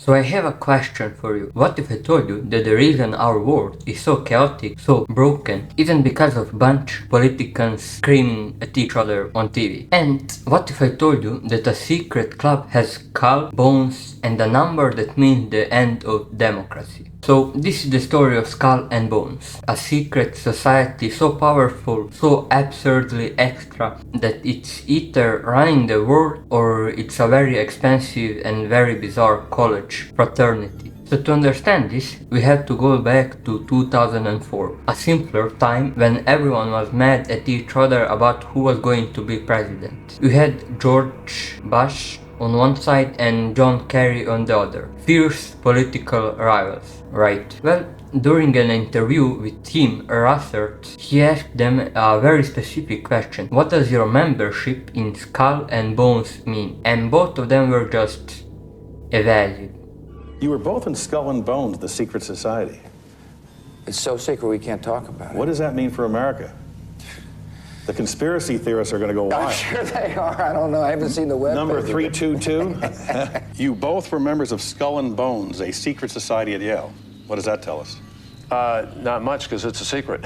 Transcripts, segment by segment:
So I have a question for you. What if I told you that the reason our world is so chaotic, so broken, isn't because of bunch politicians screaming at each other on TV? And what if I told you that a secret club has skull, bones, and a number that means the end of democracy? So this is the story of Skull and Bones, a secret society so powerful, so absurdly extra that it's either running the world or it's a very expensive and very bizarre college fraternity. So to understand this, we have to go back to 2004, a simpler time when everyone was mad at each other about who was going to be president. We had George Bush on one side and John Kerry on the other. Fierce political rivals, right? Well, during an interview with Tim Russert, he asked them a very specific question. What does your membership in Skull and Bones mean? And both of them were just evasive. You were both in Skull and Bones, the secret society. It's so secret we can't talk about it. What does that mean for America? The conspiracy theorists are going to go wild. I'm sure they are. I don't know. I haven't seen the web. Number 322. You both were members of Skull and Bones, a secret society at Yale. What does that tell us? Not much, because it's a secret.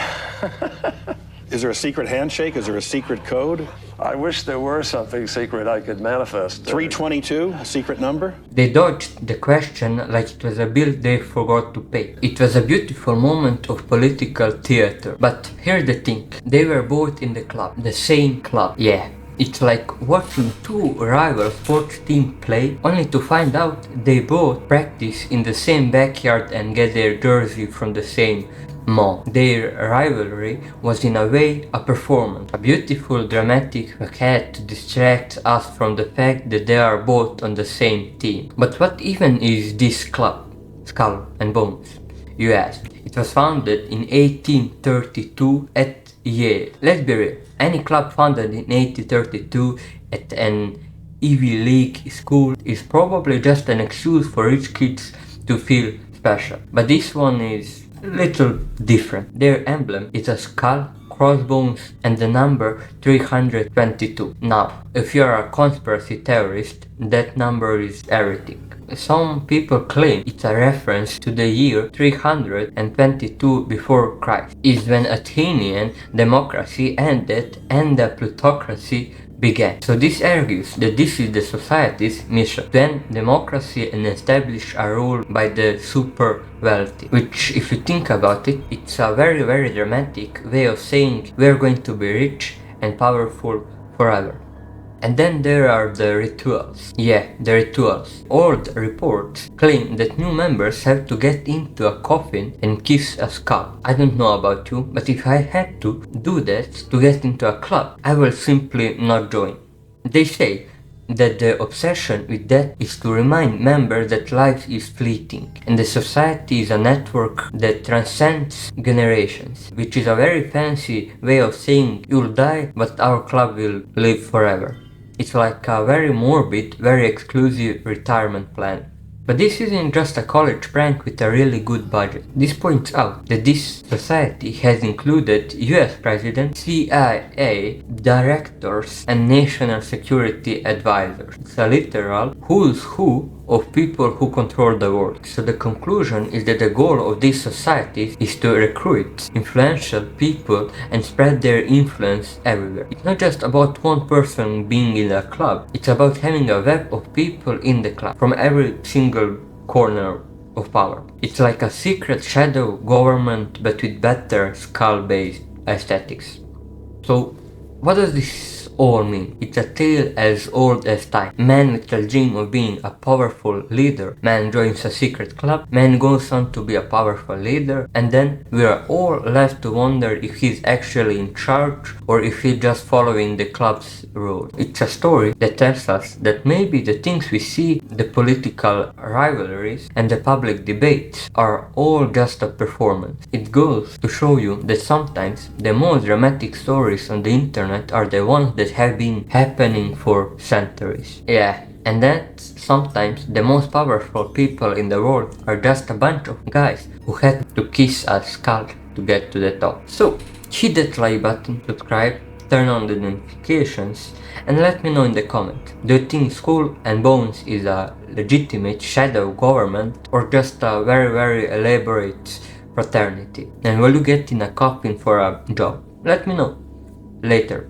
Is there a secret handshake? Is there a secret code? I wish there were something secret I could manifest. 322, a secret number? They dodged the question like it was a bill they forgot to pay. It was a beautiful moment of political theater. But here's the thing, they were both in the club, the same club. Yeah, it's like watching two rival sports teams play only to find out they both practice in the same backyard and get their jersey from the same mall. Their rivalry was in a way a performance, a beautiful dramatic facade to distract us from the fact that they are both on the same team. But what even is this club, Skull and Bones, you ask? It was founded in 1832 at Yale. Let's be real, any club founded in 1832 at an Ivy League school is probably just an excuse for rich kids to feel special. But this one is a little different. Their emblem is a skull, crossbones, and the number 322. Now, if you are a conspiracy theorist, that number is everything. Some people claim it's a reference to the year 322 before Christ, is when Athenian democracy ended and the plutocracy began. So this argues that this is the society's mission, to end democracy and establish a rule by the super wealthy. Which, if you think about it, it's a very, very dramatic way of saying we're going to be rich and powerful forever. And then there are the rituals. Yeah, the rituals. Old reports claim that new members have to get into a coffin and kiss a skull. I don't know about you, but if I had to do that to get into a club, I will simply not join. They say that the obsession with that is to remind members that life is fleeting and the society is a network that transcends generations, which is a very fancy way of saying you'll die but our club will live forever. It's like a very morbid, very exclusive retirement plan. But this isn't just a college prank with a really good budget. This points out that this society has included US President, CIA directors, and national security advisors. It's a literal who's who of people who control the world. So the conclusion is that the goal of these societies is to recruit influential people and spread their influence everywhere. It's not just about one person being in a club, it's about having a web of people in the club from every single corner of power. It's like a secret shadow government but with better skull-based aesthetics. So what does this all mean? It's a tale as old as time. Man with a dream of being a powerful leader. Man joins a secret club. Man goes on to be a powerful leader. And then we are all left to wonder if he's actually in charge or if he's just following the club's rules. It's a story that tells us that maybe the things we see, the political rivalries and the public debates, are all just a performance. It goes to show you that sometimes the most dramatic stories on the internet are the ones that have been happening for centuries. Yeah, and that sometimes the most powerful people in the world are just a bunch of guys who had to kiss a skull to get to the top. So hit that like button, subscribe, turn on the notifications, and let me know in the comment. Do you think Skull and Bones is a legitimate shadow government or just a very elaborate fraternity? And will you get in a coffin for a job? Let me know later.